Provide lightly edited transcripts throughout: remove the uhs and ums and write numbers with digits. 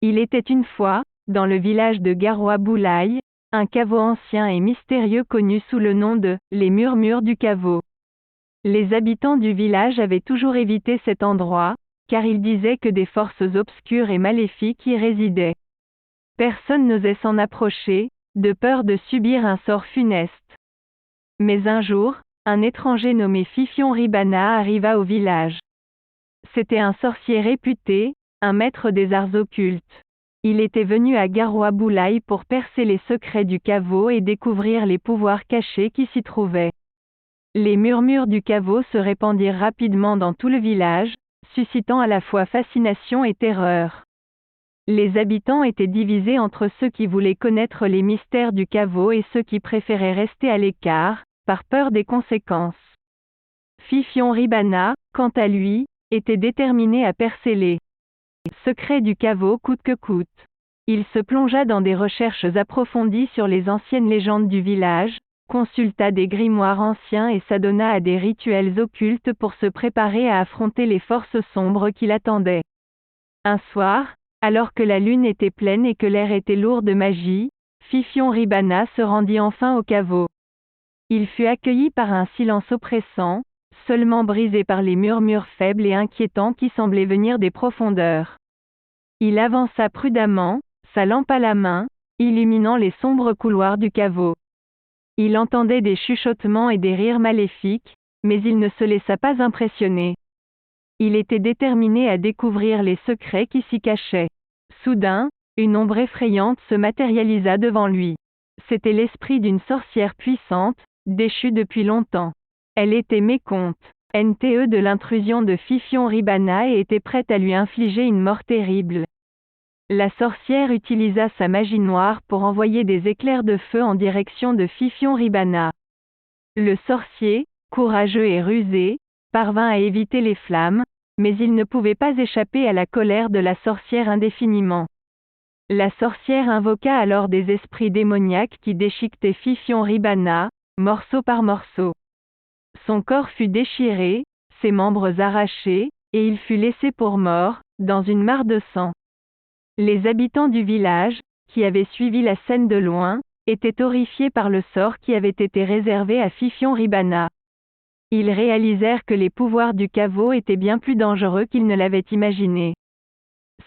Il était une fois, dans le village de Garoua Boulaye, un caveau ancien et mystérieux connu sous le nom de « les murmures du caveau ». Les habitants du village avaient toujours évité cet endroit, car ils disaient que des forces obscures et maléfiques y résidaient. Personne n'osait s'en approcher, de peur de subir un sort funeste. Mais un jour, un étranger nommé Fifion Ribana arriva au village. C'était un sorcier réputé, un maître des arts occultes. Il était venu à Garoua Boulaye pour percer les secrets du caveau et découvrir les pouvoirs cachés qui s'y trouvaient. Les murmures du caveau se répandirent rapidement dans tout le village, suscitant à la fois fascination et terreur. Les habitants étaient divisés entre ceux qui voulaient connaître les mystères du caveau et ceux qui préféraient rester à l'écart, par peur des conséquences. Fifion Ribana, quant à lui, était déterminé à percer les secrets du caveau coûte que coûte. Il se plongea dans des recherches approfondies sur les anciennes légendes du village, consulta des grimoires anciens et s'adonna à des rituels occultes pour se préparer à affronter les forces sombres qui l'attendaient. Un soir, alors que la lune était pleine et que l'air était lourd de magie, Fifion Ribana se rendit enfin au caveau. Il fut accueilli par un silence oppressant, seulement brisé par les murmures faibles et inquiétants qui semblaient venir des profondeurs. Il avança prudemment, sa lampe à la main, illuminant les sombres couloirs du caveau. Il entendait des chuchotements et des rires maléfiques, mais il ne se laissa pas impressionner. Il était déterminé à découvrir les secrets qui s'y cachaient. Soudain, une ombre effrayante se matérialisa devant lui. C'était l'esprit d'une sorcière puissante, déchue depuis longtemps. Elle était mécontente de l'intrusion de Fifion Ribana et était prête à lui infliger une mort terrible. La sorcière utilisa sa magie noire pour envoyer des éclairs de feu en direction de Fifion Ribana. Le sorcier, courageux et rusé, parvint à éviter les flammes, mais il ne pouvait pas échapper à la colère de la sorcière indéfiniment. La sorcière invoqua alors des esprits démoniaques qui déchiquetaient Fifion Ribana, morceau par morceau. Son corps fut déchiré, ses membres arrachés, et il fut laissé pour mort, dans une mare de sang. Les habitants du village, qui avaient suivi la scène de loin, étaient horrifiés par le sort qui avait été réservé à Fifion Ribana. Ils réalisèrent que les pouvoirs du caveau étaient bien plus dangereux qu'ils ne l'avaient imaginé.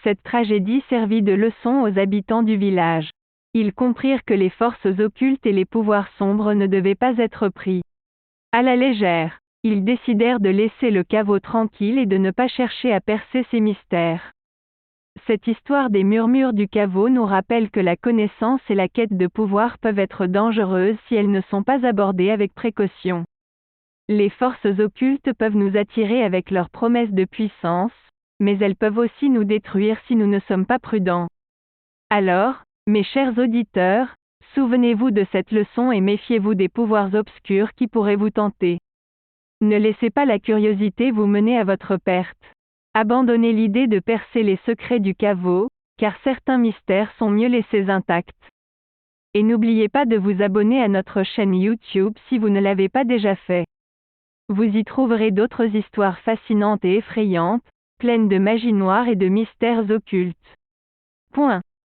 Cette tragédie servit de leçon aux habitants du village. Ils comprirent que les forces occultes et les pouvoirs sombres ne devaient pas être pris à la légère. Ils décidèrent de laisser le caveau tranquille et de ne pas chercher à percer ses mystères. Cette histoire des murmures du caveau nous rappelle que la connaissance et la quête de pouvoir peuvent être dangereuses si elles ne sont pas abordées avec précaution. Les forces occultes peuvent nous attirer avec leurs promesses de puissance, mais elles peuvent aussi nous détruire si nous ne sommes pas prudents. Alors, mes chers auditeurs, souvenez-vous de cette leçon et méfiez-vous des pouvoirs obscurs qui pourraient vous tenter. Ne laissez pas la curiosité vous mener à votre perte. Abandonnez l'idée de percer les secrets du caveau, car certains mystères sont mieux laissés intacts. Et n'oubliez pas de vous abonner à notre chaîne YouTube si vous ne l'avez pas déjà fait. Vous y trouverez d'autres histoires fascinantes et effrayantes, pleines de magie noire et de mystères occultes. Point.